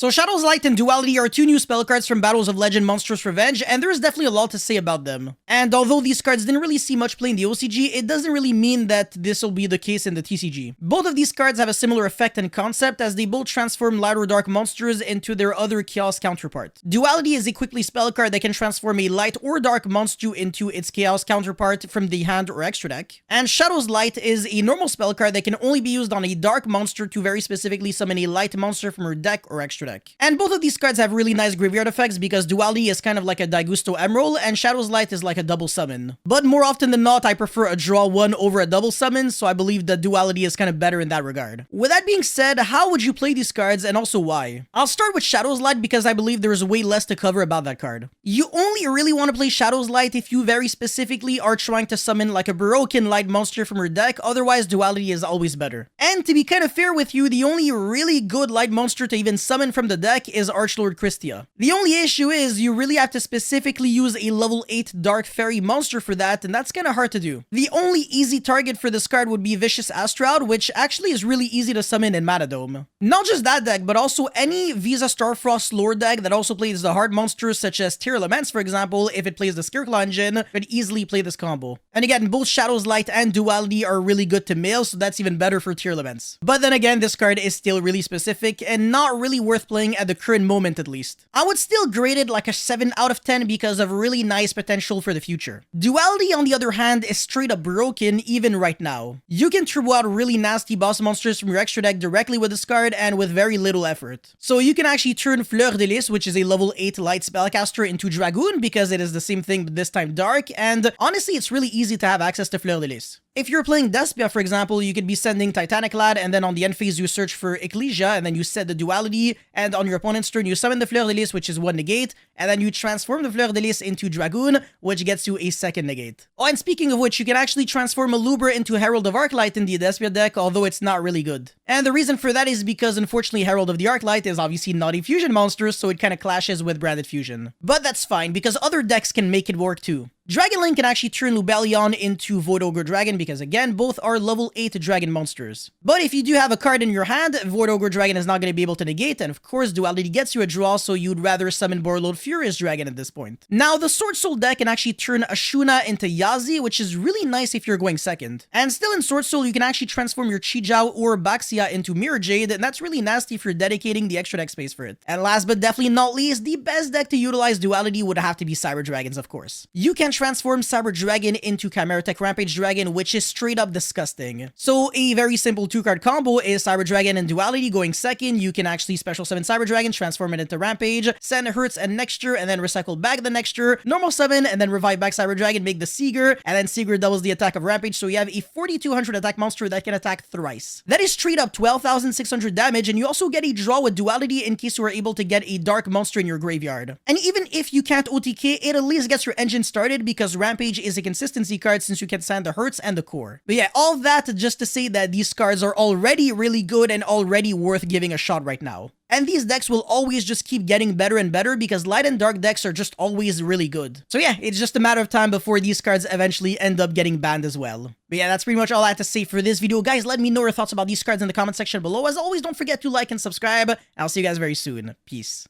So Shadow's Light and Duality are two new spell cards from Battles of Legend Monstrous Revenge, and there is definitely a lot to say about them. And although these cards didn't really see much play in the OCG, it doesn't really mean that this will be the case in the TCG. Both of these cards have a similar effect and concept, as they both transform light or dark monsters into their other chaos counterpart. Duality is a quickly spell card that can transform a light or dark monster into its chaos counterpart from the hand or extra deck. And Shadow's Light is a normal spell card that can only be used on a dark monster to very specifically summon a light monster from her deck or extra deck. And both of these cards have really nice graveyard effects because Duality is kind of like a Daigusto Emerald and Shadow's Light is like a double summon. But more often than not, I prefer a draw one over a double summon, so I believe that Duality is kind of better in that regard. With that being said, how would you play these cards and also why? I'll start with Shadow's Light because I believe there is way less to cover about that card. You only really want to play Shadow's Light if you very specifically are trying to summon like a broken light monster from her deck, otherwise Duality is always better. And to be kind of fair with you, the only really good light monster to even summon from the deck is Archlord Christia. The only issue is you really have to specifically use a level 8 Dark Fairy monster for that, and that's kind of hard to do. The only easy target for this card would be Vicious Astraud, which actually is really easy to summon in Matadome. Not just that deck, but also any Visa Starfrost lore deck that also plays the hard monsters such as Tear Laments, for example, if it plays the Scareclaw engine, could easily play this combo. And again, both Shadow's Light and Duality are really good to mail, so that's even better for Tear Laments. But then again, this card is still really specific and not really worth playing at the current moment at least. I would still grade it like a 7 out of 10 because of really nice potential for the future. Duality, on the other hand, is straight up broken even right now. You can turbo out really nasty boss monsters from your extra deck directly with this card and with very little effort. So you can actually turn Fleur de Lys, which is a level 8 light spellcaster, into Dragoon because it is the same thing but this time dark, and honestly it's really easy to have access to Fleur de Lys. If you're playing Despia, for example, you could be sending Titanic Lad, and then on the end phase you search for Ecclesia, and then you set the Duality, and on your opponent's turn you summon the Fleur de Lys, which is 1 negate, and then you transform the Fleur de Lys into Dragoon, which gets you a 2nd negate. Oh, and speaking of which, you can actually transform Malubra into Herald of Arclight in the Despia deck, although it's not really good. And the reason for that is because unfortunately Herald of the Arclight is obviously not a fusion monster, so it kind of clashes with Branded Fusion. But that's fine, because other decks can make it work too. Dragon Link can actually turn Lubellion into Void Ogre Dragon because again, both are level 8 dragon monsters. But if you do have a card in your hand, Void Ogre Dragon is not going to be able to negate, and of course Duality gets you a draw, so you'd rather summon Borreload Furious Dragon at this point. Now, the Sword Soul deck can actually turn Ashuna into Yazi, which is really nice if you're going second. And still in Sword Soul, you can actually transform your Chijiao or Baxia into Mirror Jade, and that's really nasty if you're dedicating the extra deck space for it. And last but definitely not least, the best deck to utilize Duality would have to be Cyber Dragons, of course. You can transform Cyber Dragon into Chimera Tech Rampage Dragon, which is straight up disgusting. So a very simple 2-card combo is Cyber Dragon and Duality going second. You can actually special summon Cyber Dragon, transform it into Rampage, send Hertz and Nexture, and then recycle back the Nexture, normal summon, and then revive back Cyber Dragon, make the Seeger, and then Seeger doubles the attack of Rampage, so you have a 4200 attack monster that can attack thrice. That is straight up 12,600 damage, and you also get a draw with Duality in case you are able to get a dark monster in your graveyard. And even if you can't OTK, it at least gets your engine started because Rampage is a consistency card since you can send the Hertz and the Core. But yeah, all that just to say that these cards are already really good and already worth giving a shot right now. And these decks will always just keep getting better and better because light and dark decks are just always really good. So yeah, it's just a matter of time before these cards eventually end up getting banned as well. But yeah, that's pretty much all I have to say for this video. Guys, let me know your thoughts about these cards in the comment section below. As always, don't forget to like and subscribe. I'll see you guys very soon. Peace.